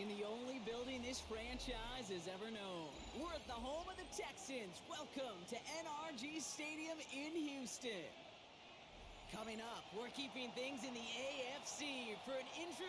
in the only building this franchise has ever known. We're at the home of the Texans. Welcome to NRG Stadium in Houston. Coming up, we're keeping things in the AFC for an intra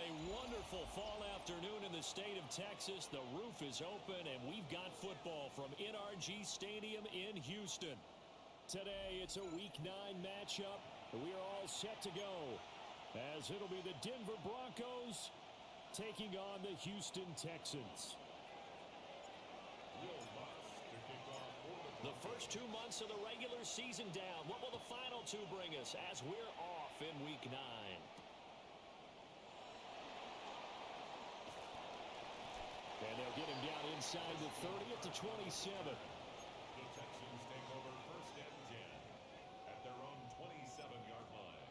a wonderful fall afternoon in the state of Texas. The roof is open, and we've got football from NRG Stadium in Houston. Today, it's a Week 9 matchup, and we are all set to go, as it'll be the Denver Broncos taking on the Houston Texans. The first 2 months of the regular season down. What will the final 2 bring us as we're off in Week 9? And they'll get him down inside the 30 at the 27. The Texans take over 1st and 10 at their own 27-yard line.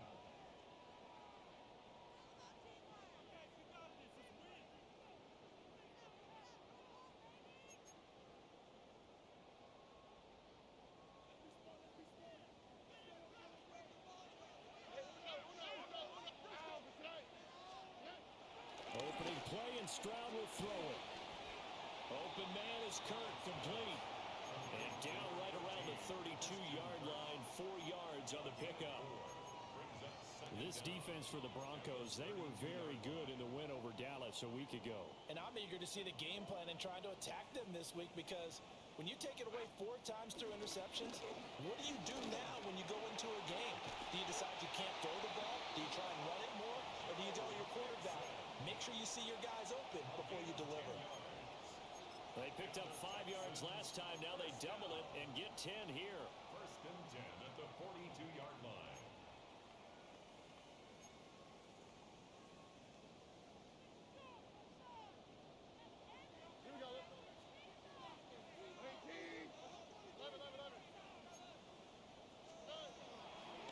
Opening play, and Stroud will throw it. Open man is Kurt, complete. And down right around the 32-yard line, 4 yards on the pickup. This defense for the Broncos, they were very good in the win over Dallas a week ago. And I'm eager to see the game plan and trying to attack them this week, because when you take it away 4 times through interceptions, what do you do now when you go into a game? Do you decide you can't throw the ball? Do you try and run it more? Or do you tell your quarterback, make sure you see your guys open before you deliver? They picked up 5 yards last time. Now they double it and get 10 here. 1st and 10 at the 42-yard line.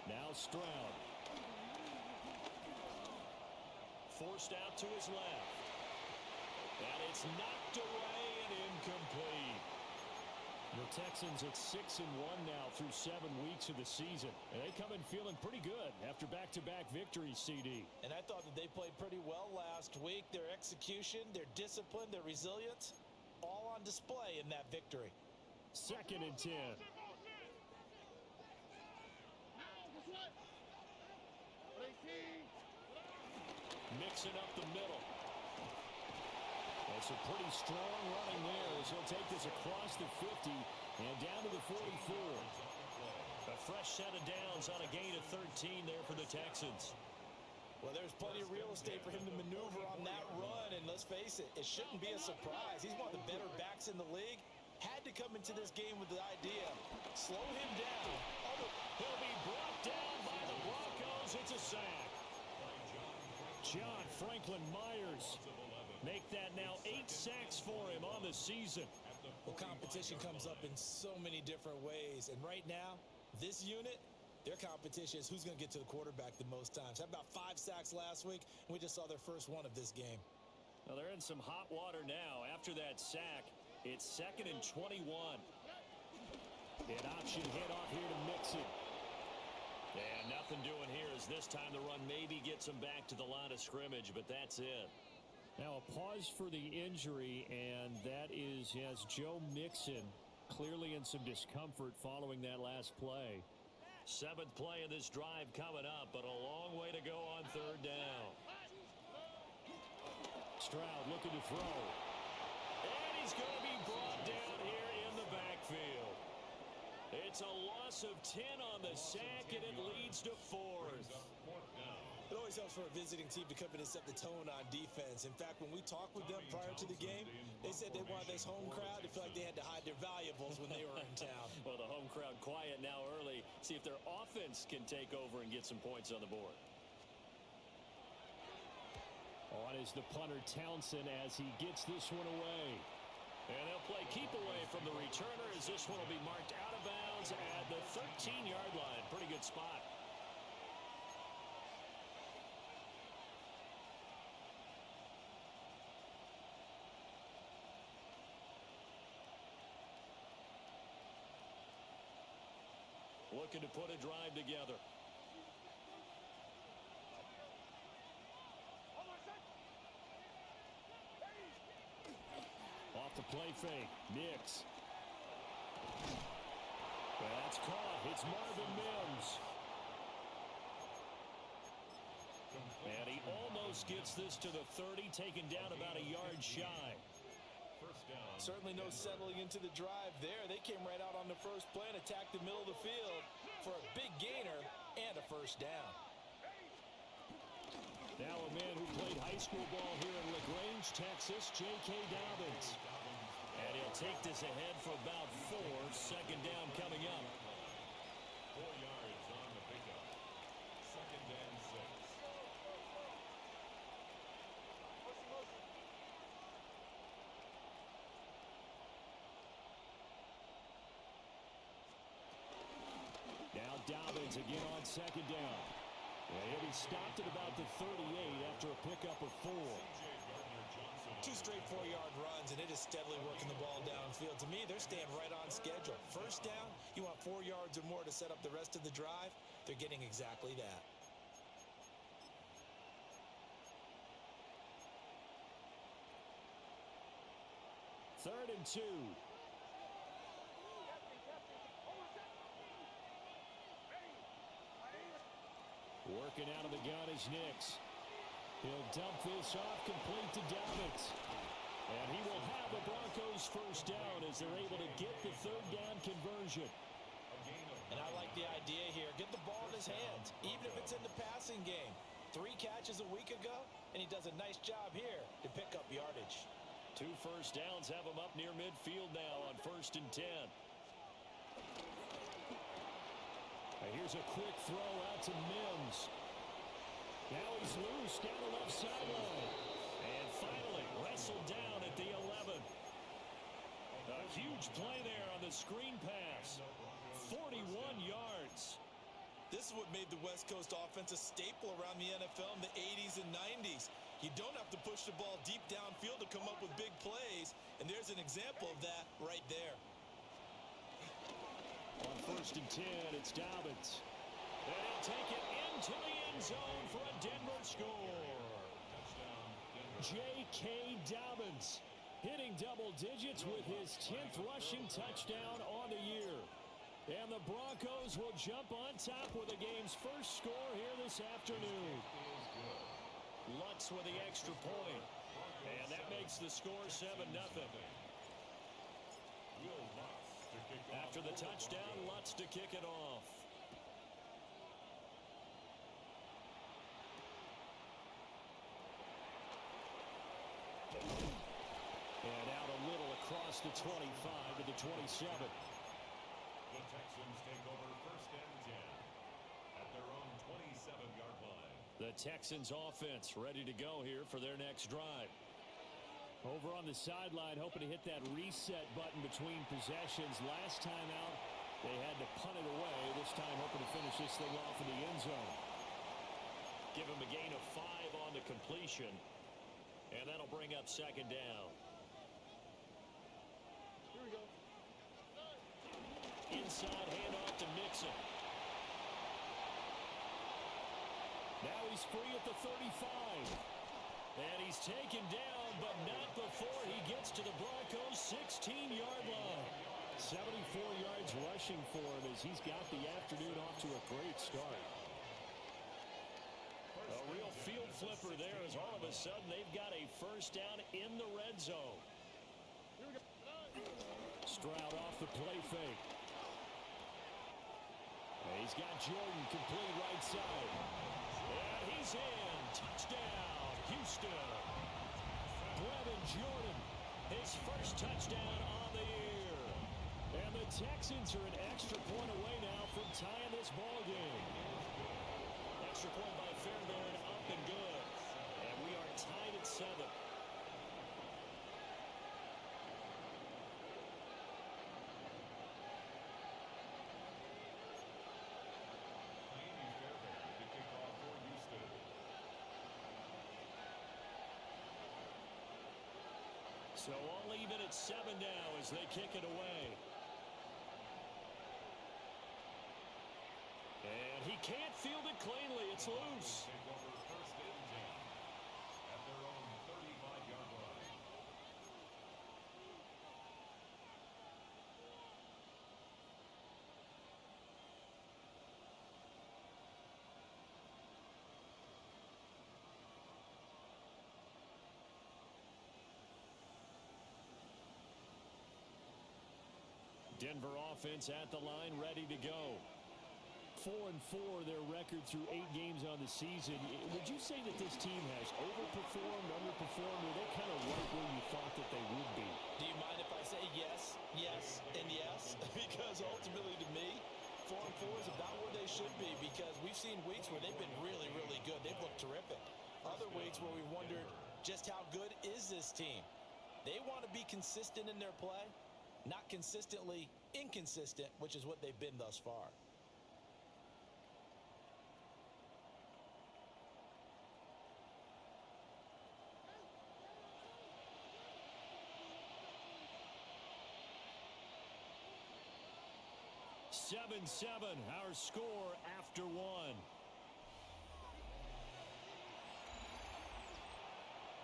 Now Stroud. Forced out to his left. And it's knocked away and incomplete. The Texans at 6-1 now through 7 weeks of the season. And they come in feeling pretty good after back-to-back victories, CD. And I thought that they played pretty well last week. Their execution, their discipline, their resilience, all on display in that victory. 2nd and 10. Mixing up the middle. That's a pretty strong running there as he'll take this across the 50 and down to the 44. A fresh set of downs on a gain of 13 there for the Texans. Well, there's plenty of real estate for him to maneuver on that run, and let's face it, it shouldn't be a surprise. He's one of the better backs in the league. Had to come into this game with the idea, slow him down. He'll be brought down by the Broncos. It's a sack. John Franklin Myers make that now 8 sacks for him on the season. Well, competition comes up in so many different ways, and right now, this unit, their competition is who's going to get to the quarterback the most times. Had about 5 sacks last week, and we just saw their first one of this game. Well, they're in some hot water now. After that sack, it's 2nd and 21. An option handoff here to Mixon. And nothing doing here as this time the run maybe gets him back to the line of scrimmage, but that's it. Now a pause for the injury, and that is, yes, Joe Mixon clearly in some discomfort following that last play. 7th play of this drive coming up, but a long way to go on 3rd down. Stroud looking to throw. And he's going to be brought down here in the backfield. It's a loss of 10 on the sack, and it leads to 4th. It always helps for a visiting team to come in and set the tone on defense. In fact, when we talked with them prior to the game, they said they wanted this home crowd to feel like they had to hide their valuables when they were in town. Well, the home crowd quiet now early. See if their offense can take over and get some points on the board. On is the punter Townsend as he gets this one away. And they'll play keep away from the returner as this one will be marked out of bounds at the 13-yard line. Pretty good spot. Looking to put a drive together. Off the play fake. Nix. That's caught. It's Marvin Mims. And he almost Broncos gets this to the 30, taken down about a yard shy. First down. Certainly no settling into the drive there. They came right out on the first play and attacked the middle of the field for a big gainer and a first down. Now a man who played high school ball here in LaGrange, Texas, J.K. Dobbins. And he'll take this ahead for about 4. Second down coming up. 4 yards on the pickup. Second and 6. Now Dobbins again on second down. And he'll be stopped at about the 38 after a pickup of 4. 2 straight 4-yard runs, and it is steadily working the ball downfield. To me, they're staying right on schedule. First down, you want 4 yards or more to set up the rest of the drive. They're getting exactly that. Third and 2. Working out of the gun is Nix. He'll dump this off complete to Dobbins. And he will have the Broncos first down as they're able to get the third down conversion. And I like the idea here. Get the ball in his hands, even if it's in the passing game. 3 catches a week ago, and he does a nice job here to pick up yardage. 2 first downs have him up near midfield now on 1st and 10. Here's a quick throw out to Mims. Now he's loose down the left sideline. And finally wrestled down at the 11. A huge play there on the screen pass. 41 yards. This is what made the West Coast offense a staple around the NFL in the 80s and 90s. You don't have to push the ball deep downfield to come up with big plays, and there's an example of that right there. On 1st and 10, it's Dobbins. And he'll take it into the end zone for a Denver score. J.K. Dobbins hitting double digits with his 10th rushing touchdown on the year. And the Broncos will jump on top with the game's first score here this afternoon. Lutz with the extra point. And that makes the score 7-0. After the touchdown, Lutz to kick it off. And out a little across the 25 to the 27. The Texans take over 1st and 10 at their own 27-yard line. The Texans offense ready to go here for their next drive. Over on the sideline, hoping to hit that reset button between possessions. Last time out, they had to punt it away. This time, hoping to finish this thing off in the end zone. Give him a gain of 5 on the completion. And that'll bring up second down. Here we go. Inside handoff to Mixon. Now he's free at the 35. And he's taken down, but not before he gets to the Broncos' 16-yard line. 74 yards rushing for him as he's got the afternoon off to a great start. A real field flipper there as all of a sudden they've got a first down in the red zone. Stroud off the play fake. And he's got Jordan complete right side. And he's in. Touchdown, Houston. Brevin Jordan, his first touchdown on the year. And the Texans are an extra point away now from tying this ball game. Extra point by Fairbairn, up and good. And we are tied at 7. So all even at 7 now as they kick it away. And he can't field it cleanly. It's loose. Take over 1st and 10 at their own 35-yard line. Denver offense at the line, ready to go. 4-4, their record through 8 games on the season. Would you say that this team has overperformed, underperformed, or they kind of right where you thought that they would be? Do you mind if I say yes, yes, and yes? Because ultimately to me, 4-4 is about where they should be, because we've seen weeks where they've been really, really good. They've looked terrific. Other weeks where we've wondered just how good is this team. They want to be consistent in their play, not consistently inconsistent, which is what they've been thus far. Seven, our score after 1.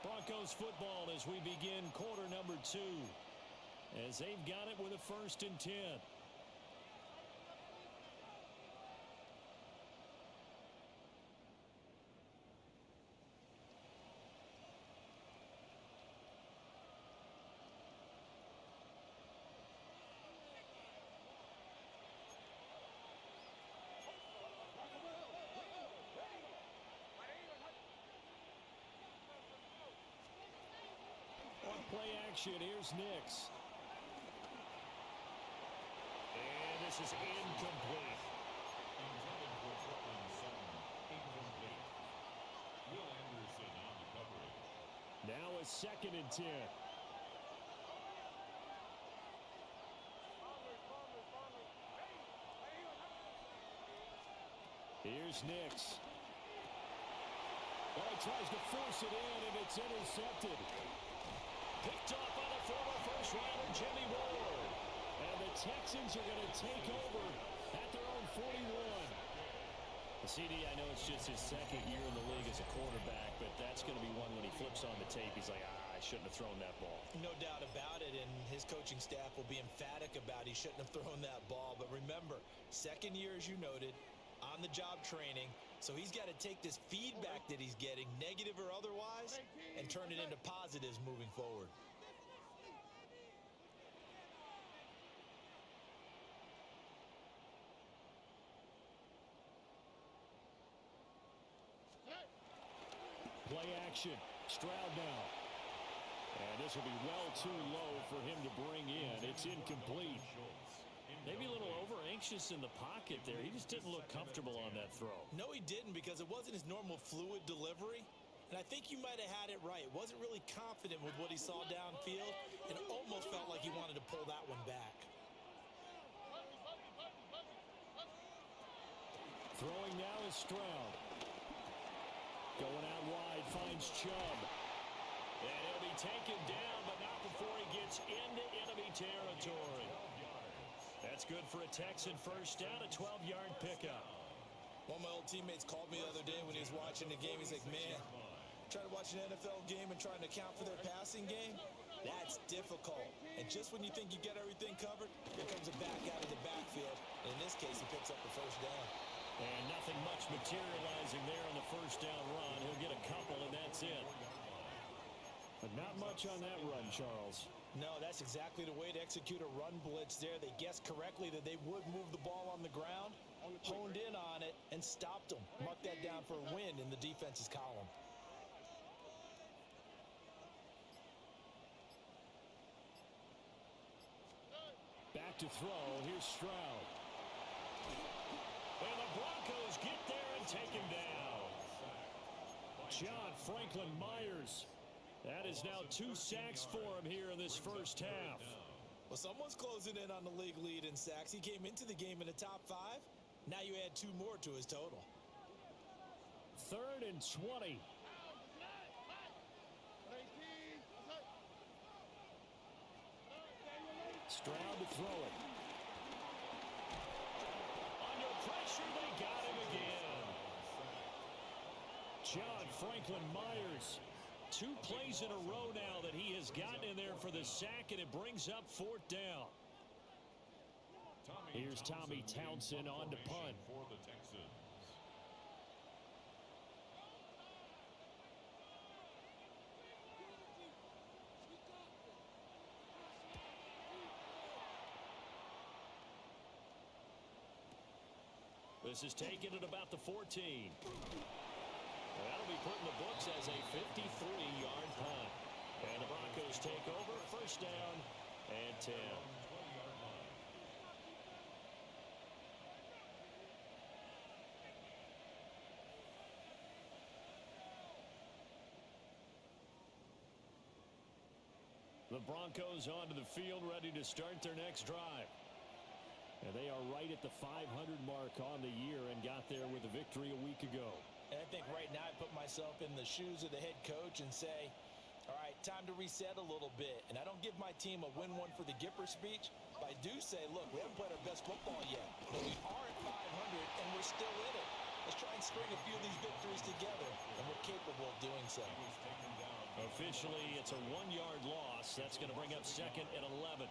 Broncos football as we begin quarter number 2. As they've got it with a 1st and 10. Play action, here's Nix. And this is incomplete. Intended for Portland Sutton, incomplete. Will Anderson on the coverage. Now a 2nd and 10. Here's Nix. Well, he tries to force it in, and it's intercepted. Picked off by the former first-rounder Jimmy Ward. And the Texans are going to take over at their own 41. CD, I know it's just his 2nd year in the league as a quarterback, but that's going to be one when he flips on the tape. He's like, I shouldn't have thrown that ball. No doubt about it, and his coaching staff will be emphatic about he shouldn't have thrown that ball. But remember, 2nd year, as you noted, on-the-job training. So he's got to take this feedback that he's getting, negative or otherwise, and turn it into positives moving forward. Play action. Stroud now. And this will be well too low for him to bring in. It's incomplete. Maybe a little over-anxious in the pocket there. He just didn't look comfortable on that throw. No, he didn't, because it wasn't his normal fluid delivery. And I think you might have had it right. Wasn't really confident with what he saw downfield, and it almost felt like he wanted to pull that one back. Throwing now is Stroud. Going out wide, finds Chubb. And he'll be taken down, but not before he gets into enemy territory. That's good for a Texan first down, a 12-yard pickup. One of my old teammates called me the other day when he was watching the game. He's like, man, trying to watch an NFL game and trying to account for their passing game, that's difficult. And just when you think you get everything covered, here comes a back out of the backfield. And in this case, he picks up the first down. And nothing much materializing there on the first down run. He'll get a couple, and that's it. But not much on that run, Charles. No, that's exactly the way to execute a run blitz there. They guessed correctly that they would move the ball on the ground, honed in on it, and stopped them. Mark that down for a win in the defense's column. Back to throw. Here's Stroud. And the Broncos get there and take him down. John Franklin Myers. That is now 2 sacks for him here in this first half. Well, someone's closing in on the league lead in sacks. He came into the game in the top 5. Now you add 2 more to his total. 3rd and 20. Stroud to throw it. Under pressure, they got him again. John Franklin Myers. 2 plays in a row now that he has gotten in there for the sack, and it brings up 4th down. Here's Tommy Townsend on to punt. For the Texans. This is taken at about the 14. That'll be put in the books as a 53-yard punt. And the Broncos take over, first down and 10. The Broncos onto the field, ready to start their next drive. And they are right at the 500 mark on the year and got there with a victory a week ago. And I think right now I put myself in the shoes of the head coach and say, all right, time to reset a little bit. And I don't give my team a win one for the Gipper speech, but I do say, look, we haven't played our best football yet, but we are at 500 and we're still in it. Let's try and string a few of these victories together, and we're capable of doing so. Officially, it's a 1-yard loss. That's going to bring up second and 11.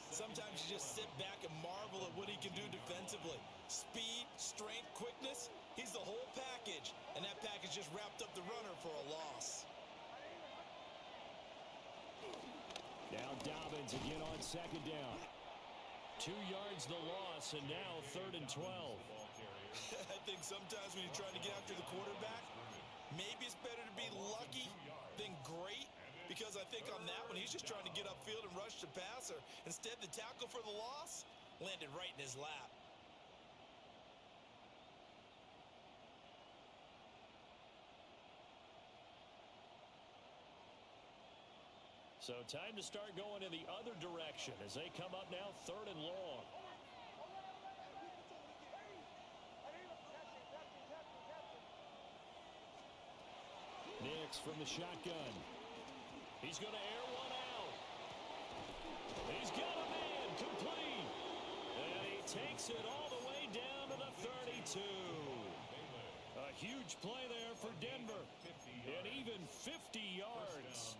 Sometimes you just sit back and marvel at what he can do defensively. Speed, strength, quickness, he's the whole package. And that package just wrapped up the runner for a loss. Now Dobbins again on second down. 2 yards the loss, and now 3rd and 12. I think sometimes when you're trying to get after the quarterback, maybe it's better to be lucky than great, because I think on that one, he's just trying to get upfield and rush the passer. Instead, the tackle for the loss landed right in his lap. So time to start going in the other direction as they come up now 3rd and long. Nix from the shotgun. He's going to air one out. He's got a man complete. And he takes it all the way down to the 32. A huge play there for Denver. And even 50 yards.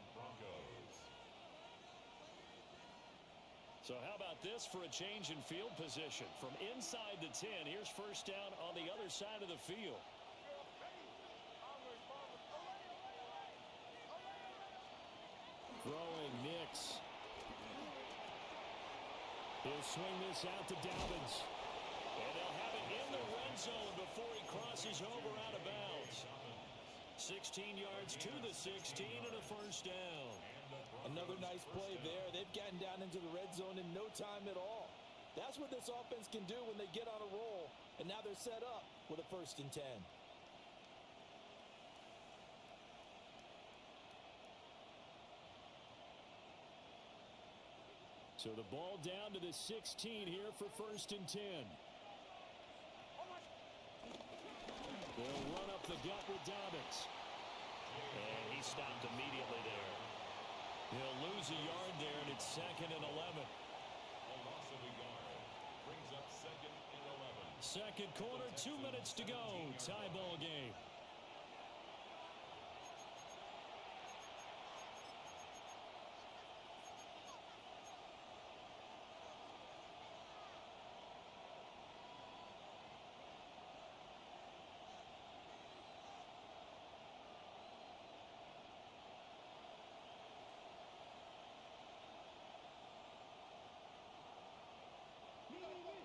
So how about this for a change in field position? From inside the 10, here's first down on the other side of the field. Throwing Nix. He'll swing this out to Dobbins. And they'll have it in the red zone before he crosses over out of bounds. 16 yards to the 16 and a first down. Another nice play there. They've gotten down into the red zone in no time at all. That's what this offense can do when they get on a roll. And now they're set up with a 1st and 10. So the ball down to the 16 here for 1st and 10. They'll run up the gut with Dobbins. And he stopped immediately there. He'll lose a yard there, and it's 2nd and 11. A loss of a yard brings up 2nd and 11. Second quarter, 2 minutes to go. Tie ball game.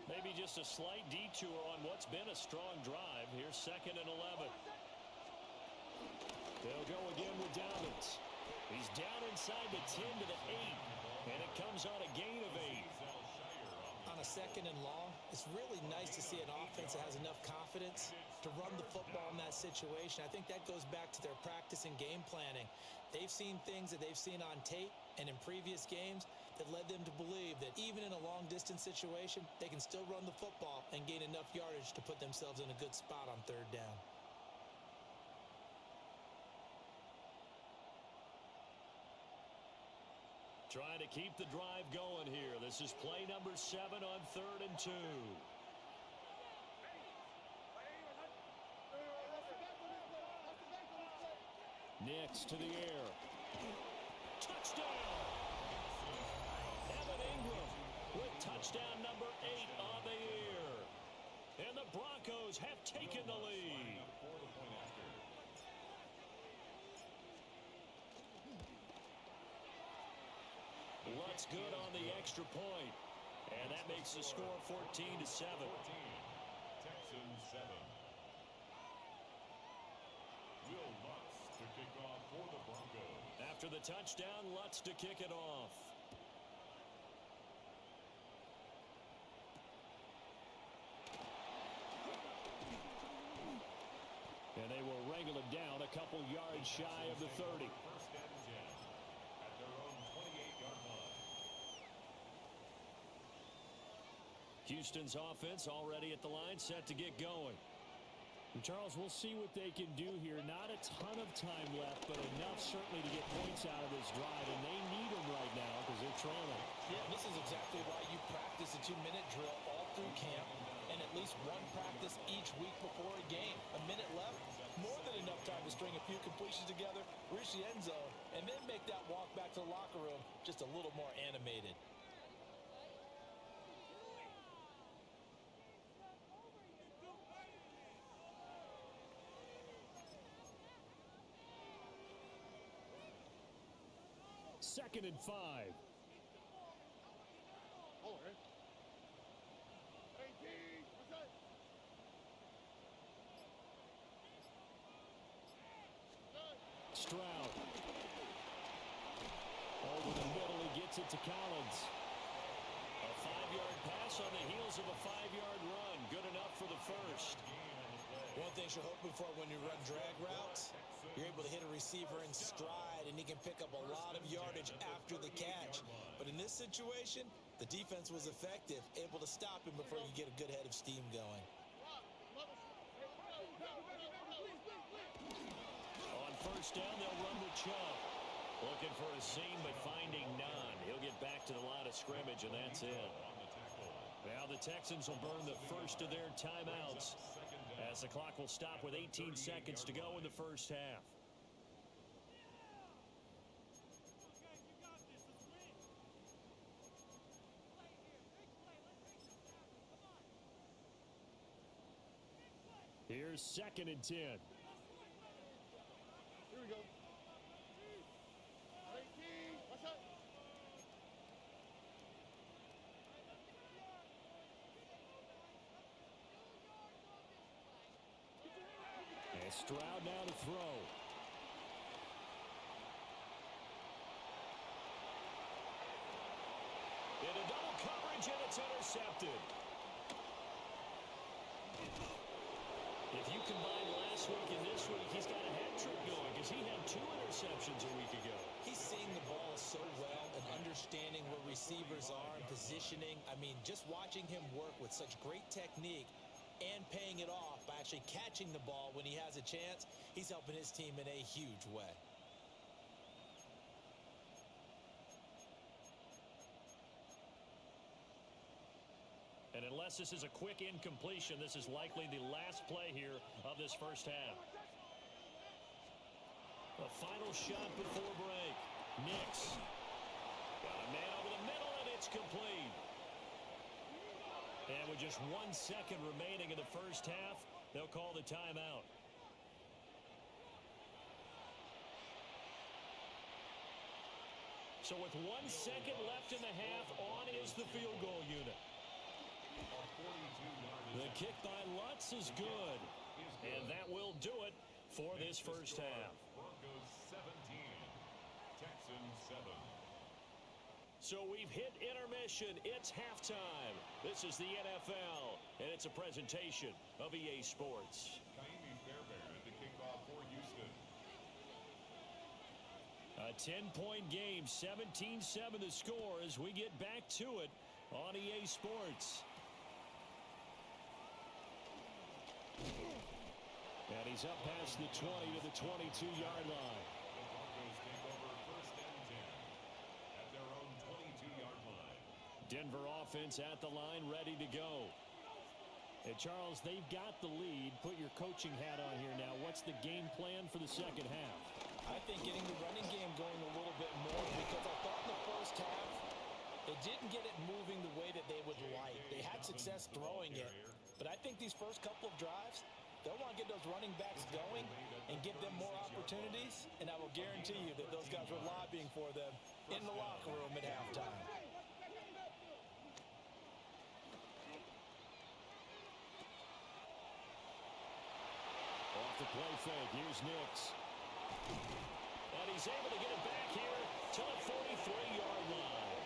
Maybe just a slight detour on what's been a strong drive. Here's 2nd and 11. They'll go again with Dobbins. He's down inside the 10 to the 8, and it comes on a gain of 8. On a 2nd and long, it's really nice to see an offense that has enough confidence to run the football in that situation. I think that goes back to their practice and game planning. They've seen things that they've seen on tape and in previous games that led them to believe that even in a long-distance situation, they can still run the football and gain enough yardage to put themselves in a good spot on 3rd down. Trying to keep the drive going here. This is play number 7 on 3rd and 2. Nix to the air. Touchdown! Evan Ingram with touchdown number 8 on the year. And the Broncos have taken the lead. What's good on the extra point? And that makes the score 14-7. Texans 7. for the Broncos. After the touchdown, Lutz to kick it off. And they will wrangle it down a couple yards shy of the 30. First and 10 at their own 28-yard line. Houston's offense already at the line, set to get going. And Charles, we'll see what they can do here. Not a ton of time left, but enough certainly to get points out of this drive. And they need them right now because they're trailing. Yeah, this is exactly why you practice a 2-minute drill all through camp and at least one practice each week before a game. A minute left, more than enough time to string a few completions together, reach the end zone, and then make that walk back to the locker room just a little more animated. Second and 5. Stroud. Over the middle, he gets it to Collins. A 5-yard pass on the heels of a 5-yard run. Good enough for the first. One thing you're hoping for when you run drag routes, you're able to hit a receiver in stride, and he can pick up a lot of yardage after the catch. But in this situation, the defense was effective, able to stop him before you get a good head of steam going. On first down, they'll run with Chubb. Looking for a seam, but finding none. He'll get back to the line of scrimmage, and that's it. Now the Texans will burn the first of their timeouts as the clock will stop with 18 seconds to go in the first half. Here's second and 10. Here we go. Watch out. And Stroud now to throw. Into double coverage, and it's intercepted. If you combine last week and this week, he's got a hat trick going because he had 2 interceptions a week ago. He's seeing the ball so well and understanding where receivers are and positioning. I mean, just watching him work with such great technique and paying it off by actually catching the ball when he has a chance, he's helping his team in a huge way. And unless this is a quick incompletion, this is likely the last play here of this first half. The final shot before break. Nix. Got a man over the middle, and it's complete. And with just 1 second remaining in the first half, they'll call the timeout. So with 1 second left in the half, on is the field goal unit. The kick by Lutz is good. And that will do it for this first half. Broncos 17, Texans 7. So we've hit intermission. It's halftime. This is the NFL, and it's a presentation of EA Sports. Kaimi Fairbairn at the kickoff for Houston. A 10-point game, 17-7 the score as we get back to it on EA Sports. And he's up past the 20 to the 22-yard line. The Broncos take over first and 10 at their own 22-yard line. Denver offense at the line, ready to go. And Charles, they've got the lead. Put your coaching hat on here now. What's the game plan for the second half? I think getting the running game going a little bit more, because I thought in the first half they didn't get it moving the way that they would like. They had success throwing it, but I think these first couple of drives, they'll want to get those running backs going and give them more opportunities, and I will guarantee you that those guys were lobbying for them in the locker room at halftime. Off the play fake, here's Nix. And he's able to get it back here to the 43-yard line.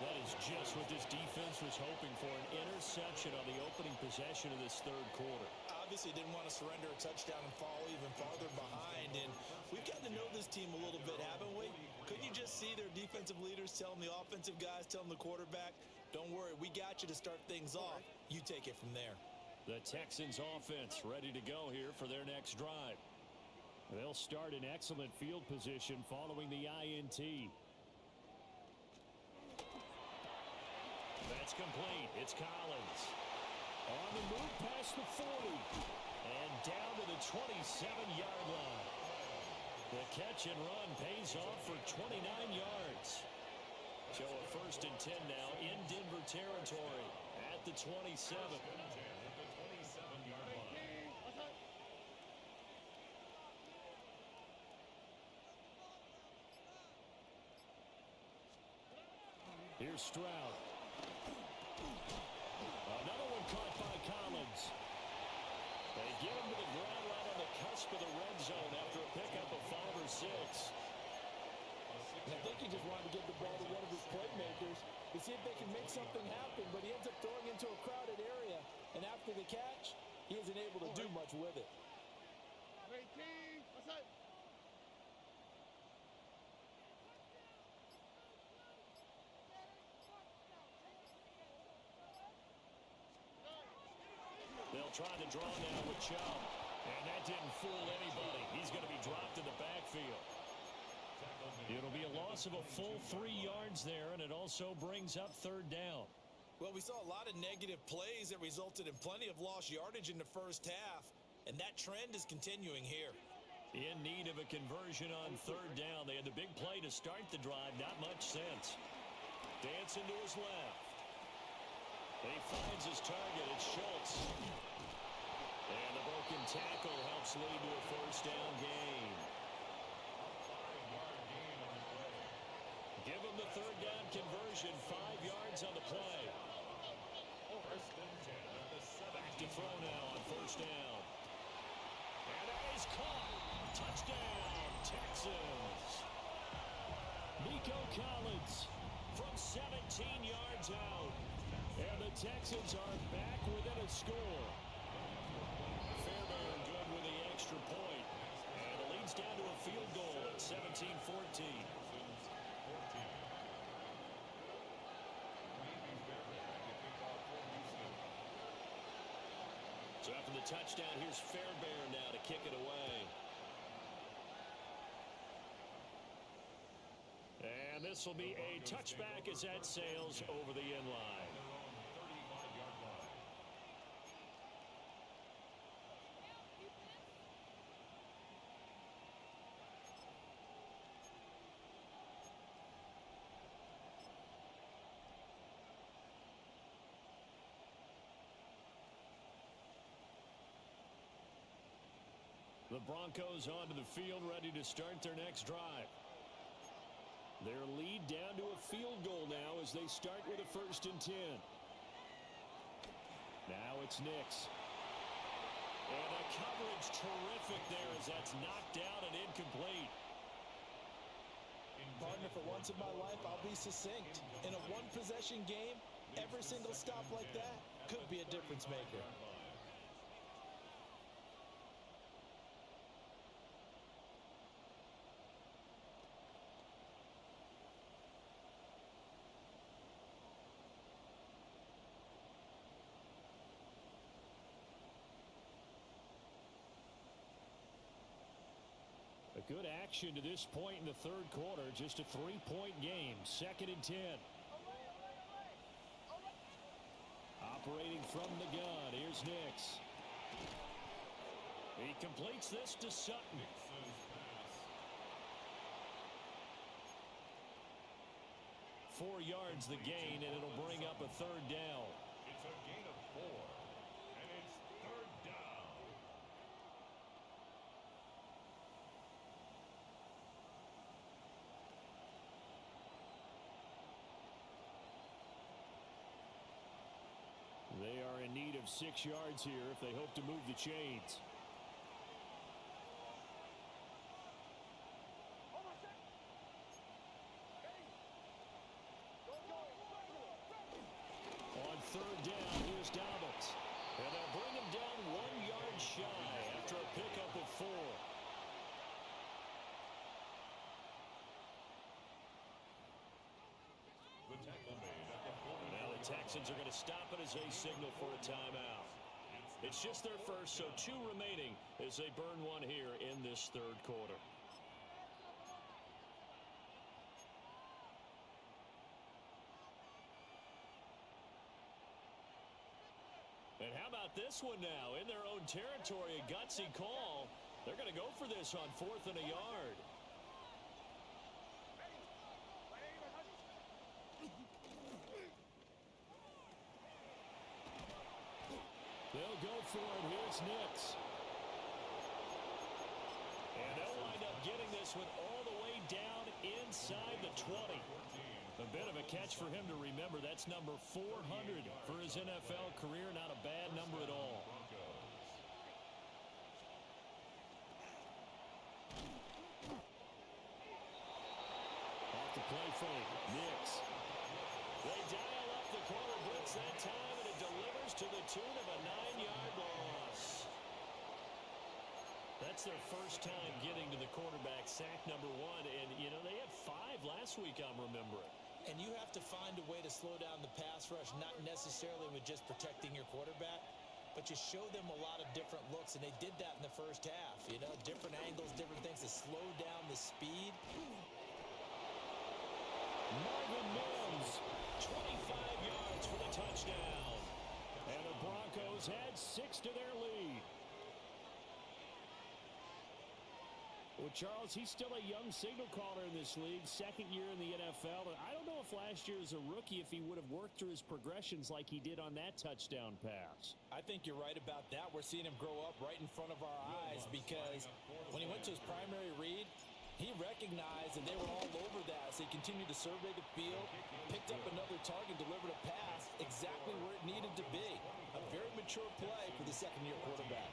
That is just what this defense was hoping for, an interception on the opening possession of this third quarter. Obviously didn't want to surrender a touchdown and fall even farther behind. And we've gotten to know this team a little bit, haven't we? Couldn't you just see their defensive leaders telling the offensive guys, telling the quarterback, don't worry, we got you to start things off. You take it from there. The Texans offense ready to go here for their next drive. They'll start in excellent field position following the INT. That's complete. It's Collins. On the move past the 40. And down to the 27-yard line. The catch and run pays off for 29 yards. So a 1st and 10 now in Denver territory at the 27. Here's Stroud. Another one caught by Collins. They get him to the ground right on the cusp of the red zone after a pickup of 5 or 6. And I think he just wanted to give the ball to one of his playmakers to see if they can make something happen, but he ends up throwing into a crowded area. And after the catch, he isn't able to do much with it. They'll try to draw now with Chubb. And that didn't fool anybody. He's going to be dropped in the backfield. It'll be a loss of a full 3 yards there, and it also brings up 3rd down. Well, we saw a lot of negative plays that resulted in plenty of lost yardage in the first half, and that trend is continuing here. In need of a conversion on 3rd down. They had the big play to start the drive. Not much sense. Dancing to his left. He finds his target. It's Schultz. And the broken tackle helps lead to a 1st down gain. Give him the 3rd down conversion. 5 yards on the play. Back to throw now on 1st down. And that is caught. Touchdown, Texans. Nico Collins From 17 yards out. and the Texans are back within a score. Fairbairn good with the extra point. And it leads down to a field goal at 17-14. So after the touchdown, here's Fairbairn now to kick it away. And this will be a touchback as that sails over the end line. The Broncos onto the field, ready to start their next drive. Their lead down to a field goal now as they start with a 1st and 10. Now it's Nix. And the coverage terrific there as that's knocked out and incomplete. Partner, for once in my life, I'll be succinct. In a one-possession game, every single stop like that could be a difference maker. Good action to this point in the third quarter. Just a 3-point game. 2nd and 10. Operating from the gun. Here's Nix. He completes this to Sutton. 4 yards the gain, and it'll bring up a 3rd down. It's a gain of 4, and it's 3rd down. They are in need of 6 yards here if they hope to move the chains. Texans are going to stop it as they signal for a timeout. It's just their first, so 2 remaining as they burn one here in this third quarter. And how about this one now? In their own territory, a gutsy call. They're going to go for this on 4th and a yard. They'll go for it. Here's Nix. And they'll wind up getting this one all the way down inside the 20. A bit of a catch for him to remember. That's number 400 for his NFL career. Not a bad number at all. Off the play fake. Nix. They dial up the corner blitz that time, and it delivers to the tune of a 9-yard loss. That's their first time getting to the quarterback, sack number 1. And, you know, they had 5 last week, I'm remembering. And you have to find a way to slow down the pass rush, not necessarily with just protecting your quarterback, but you show them a lot of different looks, and they did that in the first half. You know, different angles, different things to slow down the speed. Marvin Mims, 25 yards for the touchdown. And the Broncos had 6 to their lead. Well, Charles, he's still a young signal caller in this league, 2nd year in the NFL. And I don't know if last year as a rookie, if he would have worked through his progressions like he did on that touchdown pass. I think you're right about that. We're seeing him grow up right in front of our eyes because when he went to his primary read, he recognized that they were all over that. So he continued to survey the field, picked up another target, delivered a pass exactly where it needed to be. A very mature play for the second-year quarterback.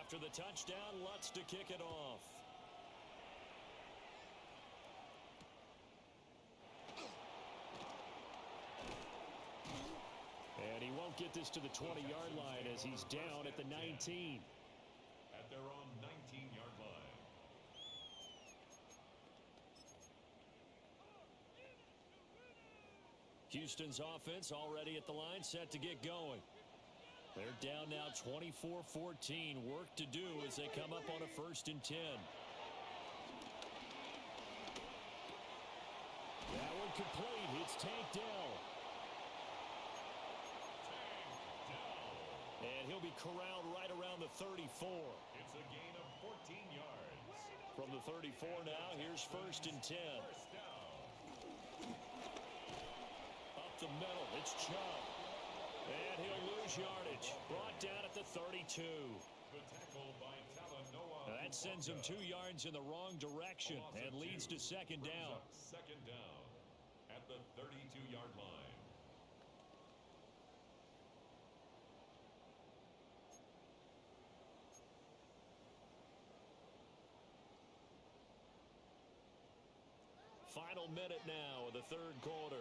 After the touchdown, Lutz to kick it off. And he won't get this to the 20-yard line as he's down at the 19. At their own 19-yard line. Houston's offense already at the line, set to get going. They're down now 24-14. Work to do as they come up on a 1st and 10. That one complete. It's Tank Dell. And he'll be corralled right around the 34. It's a gain of 14 yards. From the 34 now, here's 1st and 10. First down. Up the middle, it's Chubb. And he'll lose yardage. Brought down at the 32. The tackle by Talanoa. That sends him 2 yards in the wrong direction and leads to 2nd down. 2nd down at the 32-yard line. Final minute now of the 3rd quarter.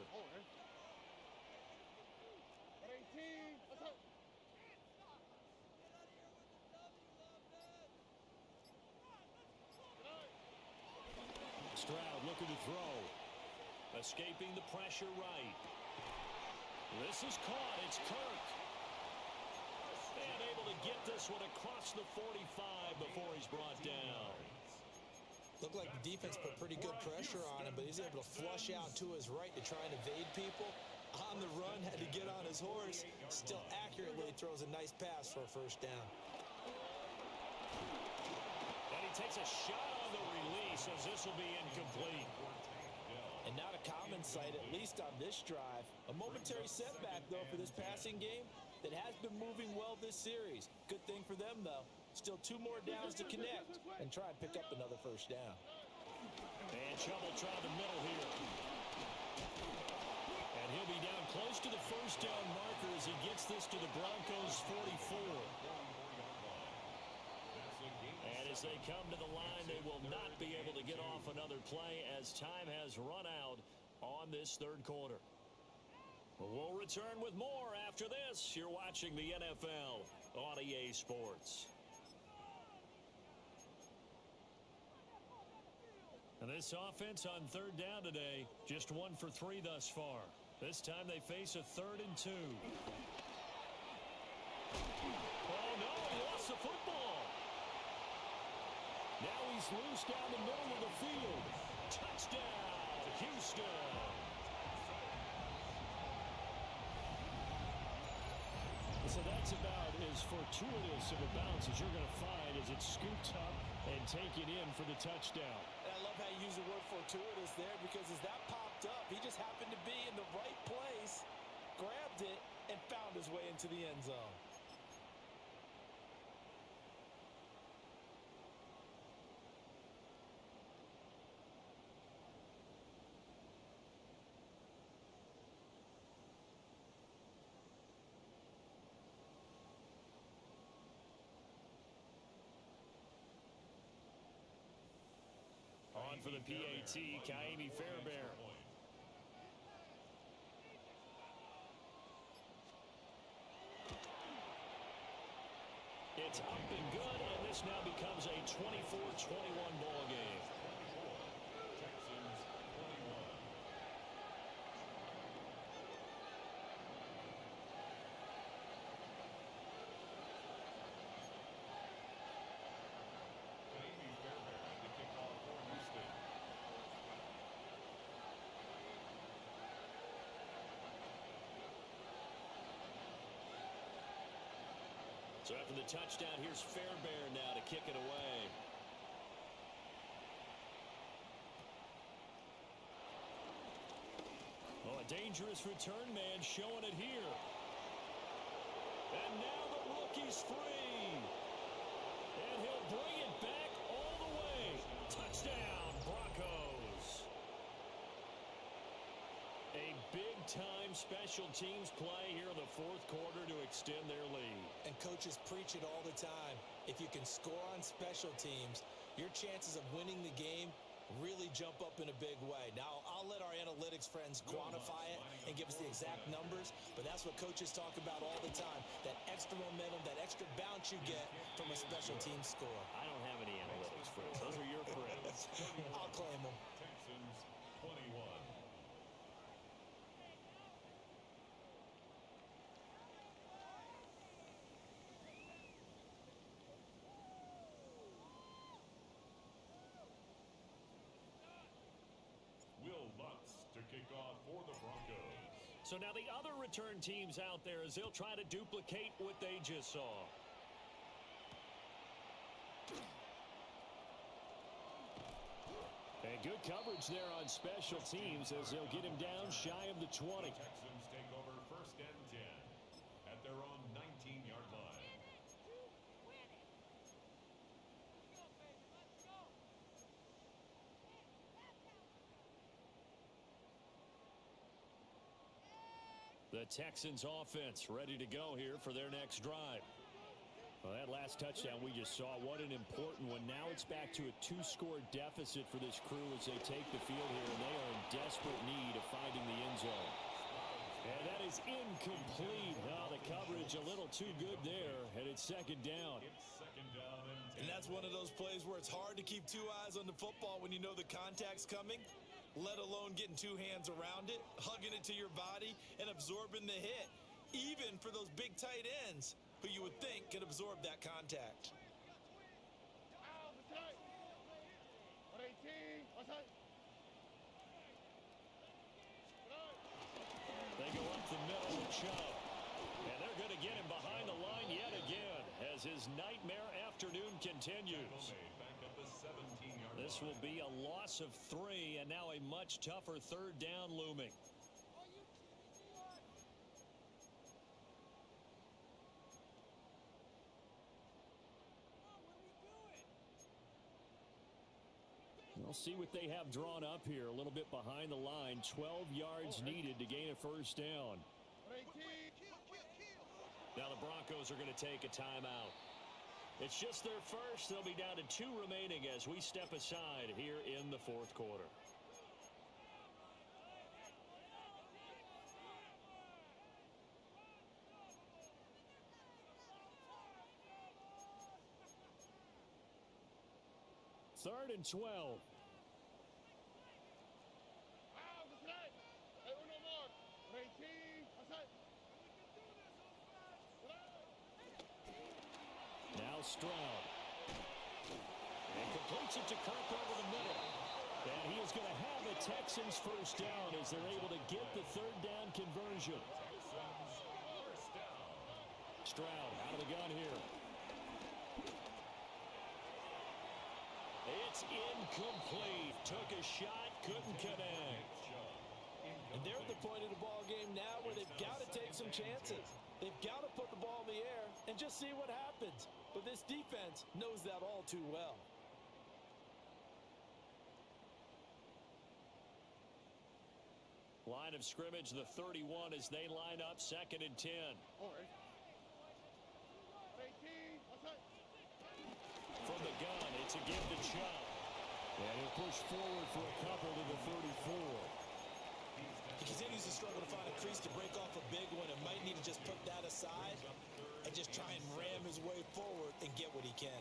Stroud looking to throw. Escaping the pressure right. This is caught. It's Kirk. And able to get this one across the 45 before he's brought down. Looked like the defense put pretty good pressure on him, but he's able to flush out to his right to try and evade people. On the run, had to get on his horse. Still accurately throws a nice pass for a 1st down. And he takes a shot on the release as this will be incomplete. And not a common sight, at least on this drive. A momentary setback, though, for this passing game that has been moving well this series. Good thing for them, though. Still 2 more downs to connect and try and pick up another 1st down. And Chubb will try the middle here. And he'll be down close to the 1st down marker as he gets this to the Broncos' 44. And as they come to the line, they will not be able to get off another play as time has run out on this 3rd quarter. We'll return with more after this. You're watching the NFL on EA Sports. This offense on third down today, just 1 for 3 thus far. This time they face a 3rd and 2. Oh, no, he lost the football. Now he's loose down the middle of the field. Touchdown, Houston. So that's about as fortuitous of a bounce as you're going to find as it's scooped up and taken in for the touchdown. And I love how you use the word fortuitous there, because as that popped up, he just happened to be in the right place, grabbed it, and found his way into the end zone. On for the PAT, Rmb Fairbairn. It's up and good, and this now becomes a 24-21 ball game. Texans 21. Rmb Fairbairn to kick off for Houston. So after the touchdown, here's Fairbairn now to kick it away. Oh, a dangerous return man showing it here. And now the rookie's free. And he'll bring it back all the way. Touchdown, Broncos. A big-time special teams play here in the 4th quarter to extend their lead. And coaches preach it all the time. If you can score on special teams, your chances of winning the game really jump up in a big way. Now, I'll let our analytics friends quantify it and give us the exact numbers, but that's what coaches talk about all the time, that extra momentum, that extra bounce you get from a special team score. I don't have any analytics friends. Those are your friends. I'll claim them. Texans 21. Will Lutz to kick off for the Broncos. So now the other return teams out there as they'll try to duplicate what they just saw. And good coverage there on special teams as they'll get him down shy of the 20. Texans take over 1st and 10 at their own 19-yard line. The Texans offense ready to go here for their next drive. Well, that last touchdown we just saw, what an important one. Now it's back to a 2-score deficit for this crew as they take the field here, and they are in desperate need of finding the end zone. And that is incomplete. Oh, the coverage a little too good there, and it's 2nd down. It's 2nd down and 10. And that's one of those plays where it's hard to keep 2 eyes on the football when you know the contact's coming, let alone getting 2 hands around it, hugging it to your body, and absorbing the hit, even for those big tight ends who you would think could absorb that contact. They go up the middle with Chubb. And they're going to get him behind the line yet again as his nightmare afternoon continues. Back at the 17-yard This will be a loss of 3, and now a much tougher 3rd down looming. We'll see what they have drawn up here. A little bit behind the line. 12 yards needed to gain a 1st down. Now the Broncos are going to take a timeout. It's just their first. They'll be down to 2 remaining as we step aside here in the 4th quarter. Third and 12. Stroud. And completes it to Kirk over the middle. And he is going to have a Texans first down as they're able to get the third down conversion. Stroud out of the gun here. It's incomplete. Took a shot, couldn't connect. And they're at the point of the ball game now where they've got to take some chances. They've got to put the ball in the air and just see what happens. But this defense knows that all too well. Line of scrimmage, the 31 as they line up 2nd and 10. From the gun, it's a give to Chubb. And he'll push forward for a couple to the 34. He continues to struggle to find a crease to break off a big one and might need to just put that aside and just try and ram his way forward and get what he can.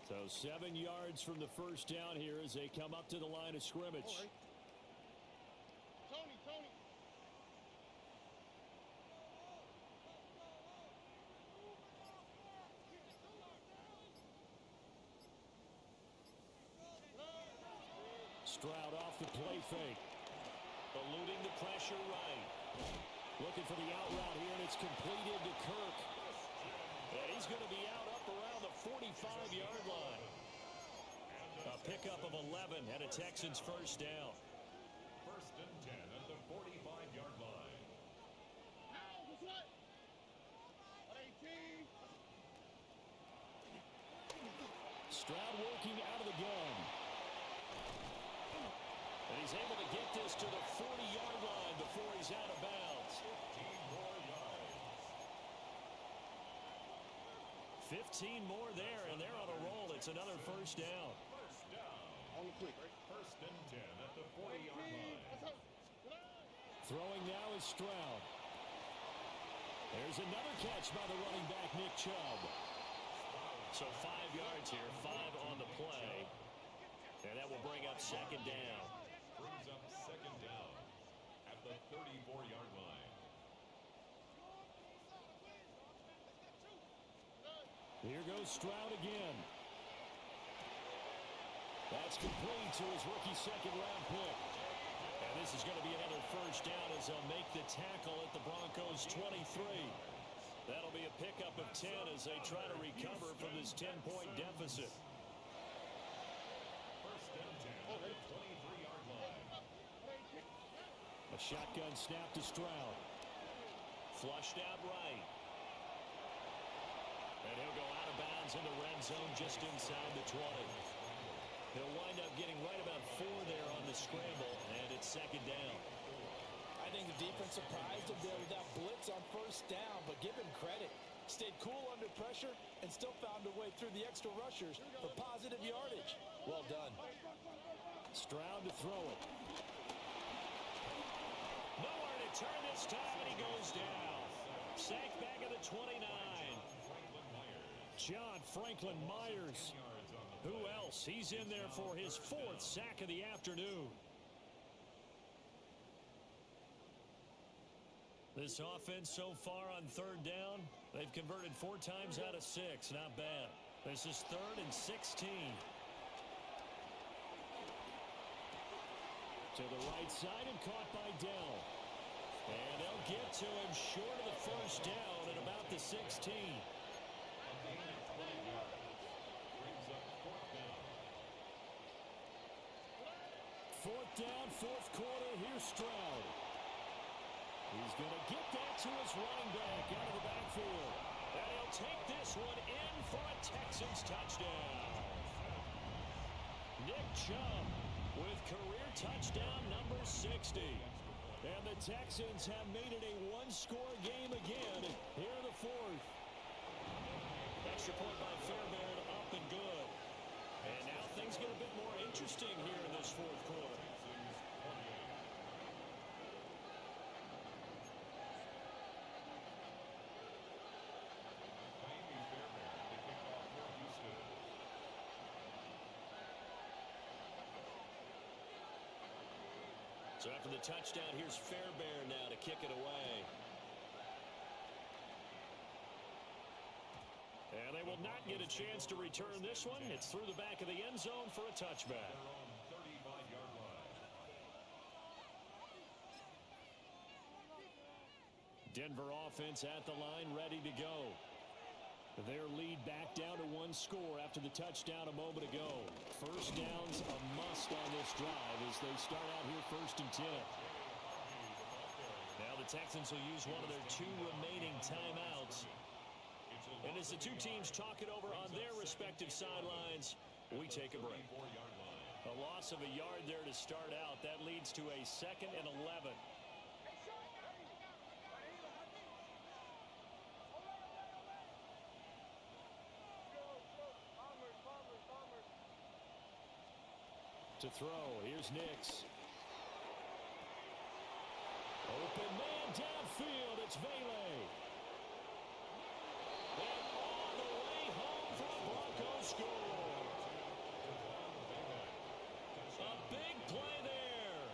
So 7 yards from the first down here as they come up to the line of scrimmage. Stroud off the play fake. Eluding the pressure right. Looking for the out route here, and it's completed to Kirk. And he's going to be out up around the 45-yard line. A pickup of 11 and a Texans first down. 1st and 10 at the 45-yard line. Stroud working out of the gun. And he's able to get this to the 40-yard line before he's out of bounds. 15 more yards. 15 more there, and they're on a roll. It's another first down. First down. On the quick. 1st and 10 at the 40-yard line. Throwing now is Stroud. There's another catch by the running back, Nick Chubb. So 5 yards here, 5 on the play. And that will bring up 2nd down. Brings up 2nd down at the 34-yard line. Here goes Stroud again. That's complete to his rookie 2nd-round pick. And this is going to be another first down as they'll make the tackle at the Broncos' 23. That'll be a pickup of 10 as they try to recover from this 10-point deficit. 1st and 10 at the 23-yard line. A shotgun snap to Stroud. Flushed out right. And he'll go out of bounds in the red zone just inside the 20. He'll wind up getting right about 4 there on the scramble, and it's 2nd down. I think the defense surprised him there with that blitz on first down, but give him credit. Stayed cool under pressure and still found a way through the extra rushers for positive yardage. Well done. Stroud to throw it. Nowhere to turn this time, and he goes down. Sacked back at the 29. John Franklin Myers. Who else? He's in there for his 4th sack of the afternoon. This offense so far on 3rd down, they've converted 4 times out of 6. Not bad. This is 3rd and 16. To the right side and caught by Dell. And they'll get to him short of the first down at about the 16. Fourth down, 4th quarter. Here's Stroud. He's going to get that to his running back out of the backfield. And he'll take this one in for a Texans touchdown. Nick Chubb with career touchdown number 60. And the Texans have made it a one-score game again here in the 4th. Extra point by Fairbairn, up and good. And now things get a bit more interesting here in this 4th quarter. So after the touchdown, here's Fairbairn now to kick it away. And they will not get a chance to return this one. It's through the back of the end zone for a touchback. Their own 35-yard line. Denver offense at the line, ready to go. Their lead back down to one score after the touchdown a moment ago. First down's a must on this drive as they start out here 1st and 10. Now the Texans will use one of their 2 remaining timeouts. And as the two teams talk it over on their respective sidelines, we take a break. A loss of a yard there to start out. That leads to a 2nd and 11. To throw, here's Nix. Open man downfield, it's Vele. And all the way home for the Broncos score. A big play there.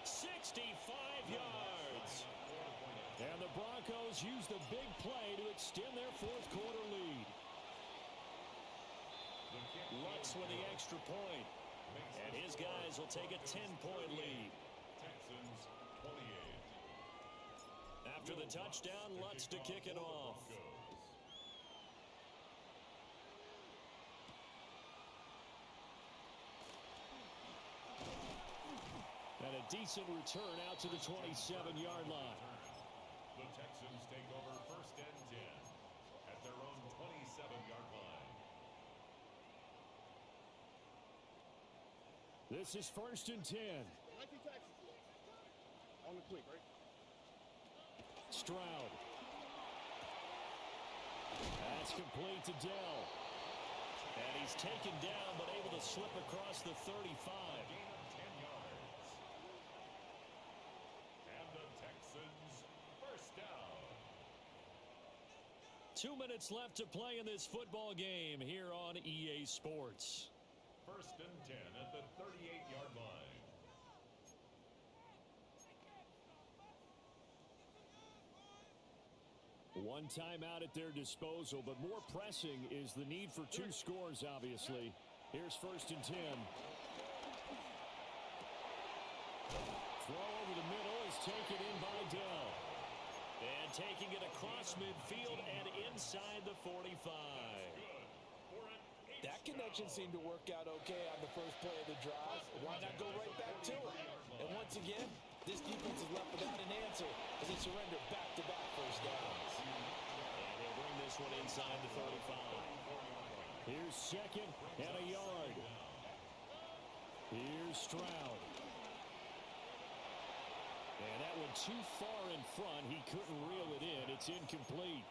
65 yards. And the Broncos use the big play to extend their 4th quarter lead. Lutz with the extra point. And his guys will take a 10-point lead. Texans 28. After the touchdown, Lutz to kick it off. And a decent return out to the 27-yard line. The Texans take over 1st and 10 at their own 27-yard line. This is 1st and 10. On the quick, right? Stroud. That's complete to Dell. And he's taken down, but able to slip across the 35. Gain of 10 yards. And the Texans first down. 2 minutes left to play in this football game here on EA Sports. 1st and 10 at the 38-yard line. One timeout at their disposal, but more pressing is the need for 2 scores, obviously. Here's 1st and 10. Throw over the middle is taken in by Dell. And taking it across midfield and inside the 45. That connection seemed to work out okay on the first play of the drive. Why not go right back to it? And once again, this defense is left without an answer as they surrender back-to-back first downs. And they'll bring this one inside the 35. Here's 2nd and a yard. Here's Stroud. And that one too far in front. He couldn't reel it in. It's incomplete.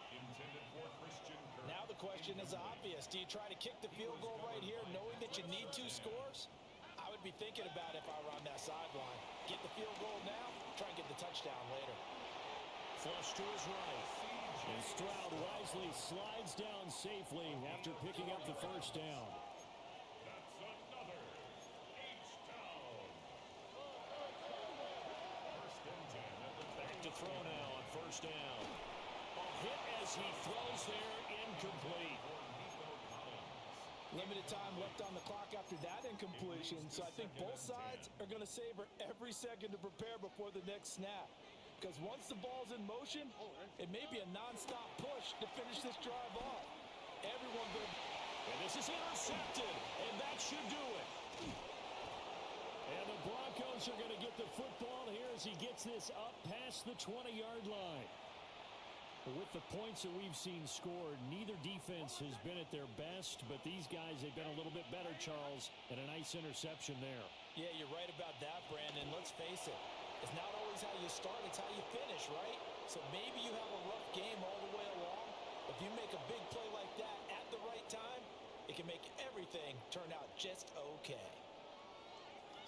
Intended for Christian Kirk. Now the question is obvious. Do you try to kick the field goal right here knowing that you need 2 scores? I would be thinking about it if I were on that sideline. Get the field goal now, try and get the touchdown later. Flush to his right. And Stroud wisely slides down safely after picking up the first down. That's another H-down. 1st and 10 at the Back to throw now on first down. A hit as he throws there, incomplete. Limited time left on the clock after that incompletion, so I think both sides are going to savor every second to prepare before the next snap. Because once the ball's in motion, it may be a non-stop push to finish this drive off. Everyone will... And this is intercepted, and that should do it. And the Broncos are going to get the football here as he gets this up past the 20-yard line. With the points that we've seen scored, neither defense has been at their best, but these guys, they've been a little bit better, Charles, and a nice interception there. Yeah, you're right about that, Brandon. Let's face it. It's not always how you start, it's how you finish, right? So maybe you have a rough game all the way along. If you make a big play like that at the right time, it can make everything turn out just okay.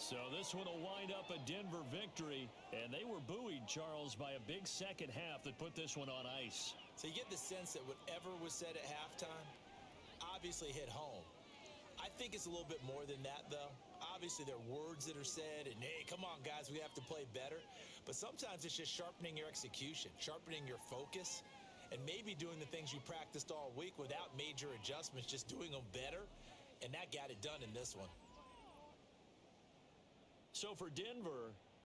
So this one will wind up a Denver victory, and they were buoyed, Charles, by a big second half that put this one on ice. So you get the sense that whatever was said at halftime obviously hit home. I think it's a little bit more than that, though. Obviously, there are words that are said, and hey, come on, guys, we have to play better. But sometimes it's just sharpening your execution, sharpening your focus, and maybe doing the things you practiced all week without major adjustments, just doing them better, and that got it done in this one. So for Denver,